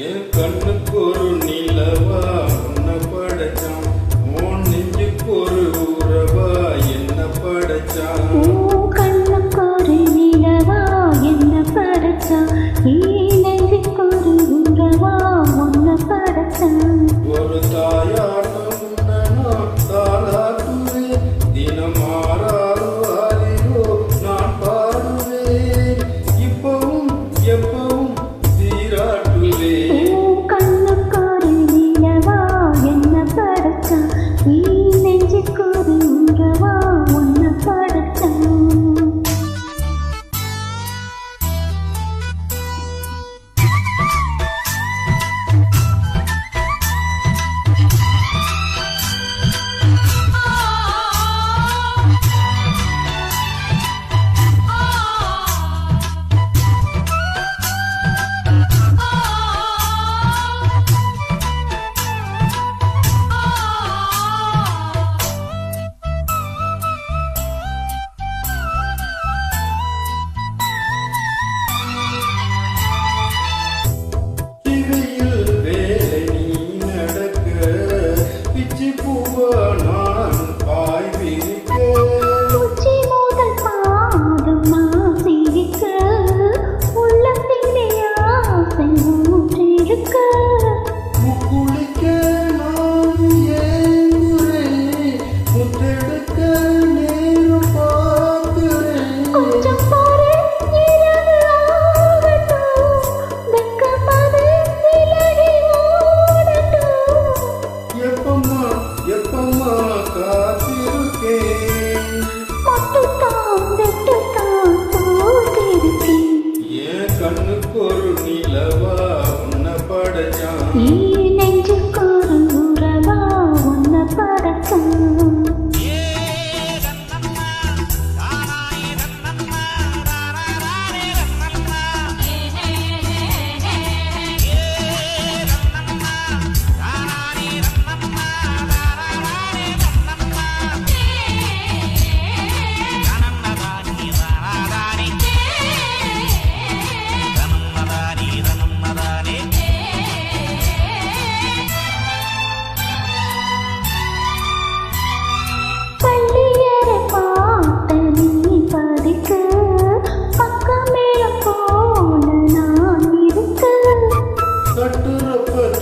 என் கண்ணுக்கு ஒரு நிலவா உன்னை படைச்சான், உன் நெஞ்சுக்கு ஒரு உறவா என்ன படைச்சான். கண்ணுக்கு ஒரு நிலவா என்ன படைச்சான், நெஞ்சுக்கு ஒரு உறவா உன்னை படைச்சான். ஒரு தாயாட்டம் உன்னை நான் தாளாட்டுவேன், தினம் மாறாரோ அறிவோ நான் பாடுவேன், இப்பவும் எப்பவும் சீராட்டுவேன். கண்ணுக்கு ஒரு நிலவா என்ன படைச்சான், நெஞ்சுக்கு ஒரு உறவா உன்னை படைச்சான். கண்ணுக்கு ஒரு நிலவா உன்னை படைச்சான், நெஞ்சுக்கு ஒரு உறவா உன்னை படைச்சான்.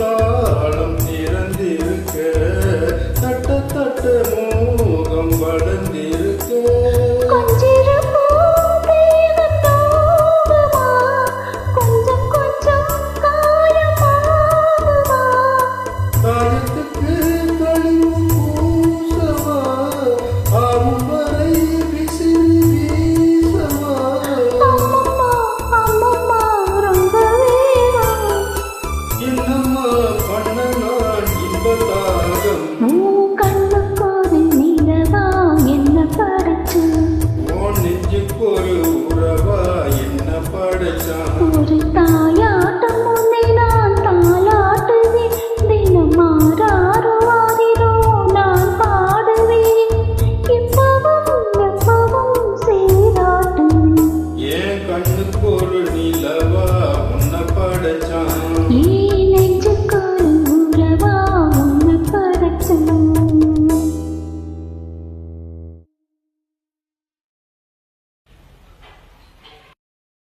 தாளம் திறந்திருக்க, தட்ட தட்ட மோகம் வளர்ந்திருக்க, காயத்துக்கு கழிவு பூசவா, ஆறும் வரை விசிறி வீசவா. என்னம்மா பண்ண நான் இன்பதாகம், கண்ணுக்கு ஒரு நிலவா என்ன படைச்சான், உன் நெஞ்சுக்கு ஒரு உறவா என்ன படைச்சான். ஒரு தாய்